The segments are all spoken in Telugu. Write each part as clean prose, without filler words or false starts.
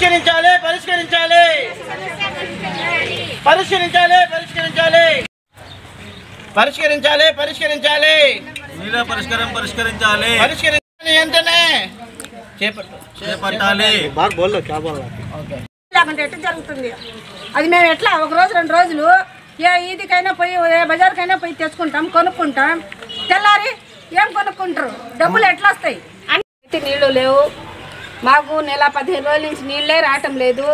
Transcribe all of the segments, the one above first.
పరిష్కరించాలి పరిష్కరించాలి పరిష్కరించాలి పరిష్కరించాలి పరిష్కరించాలి పరిష్కరించాలి నీళ్ళ పరిష్కారం పరిష్కరించాలి పరిష్కరించాలి వెంటనే చేపట్టాలి లేకుంటే ఎట్లా జరుగుతుంది అది మేము ఎట్లా ఒక రోజు 2 రోజులు ఏ ఈదికైనా పోయి ఏ బజార్కైనా పోయి తెచ్చుకుంటాం కొనుక్కుంటాం తెల్లారి ఏం కొనుక్కుంటారు డబ్బులు ఎట్లా వస్తాయి అయితే నీళ్లు లేవు మాకు నెల 15 రోజుల నుంచి నీళ్ళే రావటం లేదు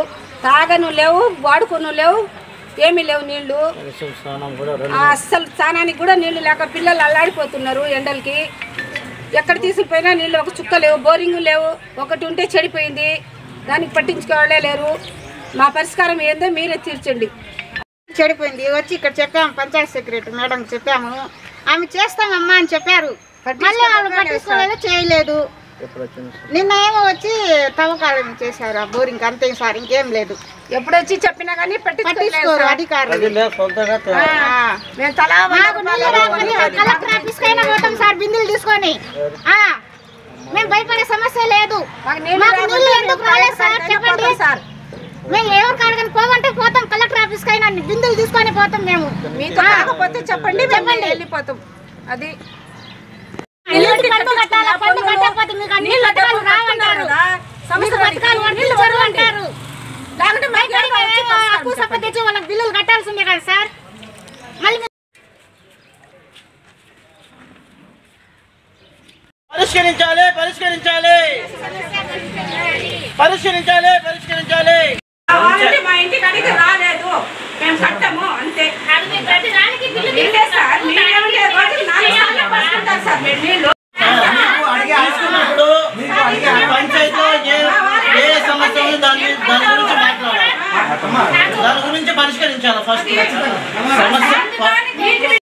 తాగను లేవు వాడుకోను లేవు ఏమీ లేవు నీళ్లు అస్సలు స్నానానికి కూడా నీళ్లు లేక పిల్లలు అల్లాడిపోతున్నారు ఎండలకి ఎక్కడ తీసుకుపోయినా నీళ్ళు ఒక చుక్క లేవు బోరింగ్ లేవు ఒకటి ఉంటే చెడిపోయింది దానికి పట్టించుకోవాలే లేరు మా పరిష్కారం ఏందో మీరే తీర్చండి చెడిపోయింది వచ్చి ఇక్కడ చెప్పాము పంచాయత్ సెక్రటరీ మేడం చెప్పాము ఆమె చేస్తామమ్మా అని చెప్పారు మళ్ళీ వాళ్ళు పట్టించుకోలేదు చేయలేదు నిన్న ఏమో వచ్చి తవ్వకాలం చేశారు ఆ బోరింగ్ అంతే సార్ ఇంకేం లేదు ఎప్పుడు వచ్చి చెప్పినా కానీ పట్టించుకోరు అధికారులు కలెక్టర్ ఆఫీస్ కైనా పోతాం సార్ బిందులు తీసుకొని మేము భయపడే సమస్య లేదు ఎందుకు రాలేదు సార్ చెప్పండి సార్ మేము ఎవరు కాడని పోవంటే పోతాం కలెక్టర్ ఆఫీస్ కైనా బిందులు తీసుకొని పోతాం మేము మీతో కాకపోతే చెప్పండి చెప్పండి వెళ్ళిపోతాం అది బిల్లులు కట్టాల్సిందే కదా సార్ పరిష్కరించాలి పరిష్కరించాలి పరిష్కరించాలి పరిష్కరించాలి మా ఇంటికి అడిగి రాలేదు మేము కట్టము అంతే పంచాయతీలో ఏ సమస్య దాని గురించి మాట్లాడాలి దాని గురించి పరిష్కరించాలి ఫస్ట్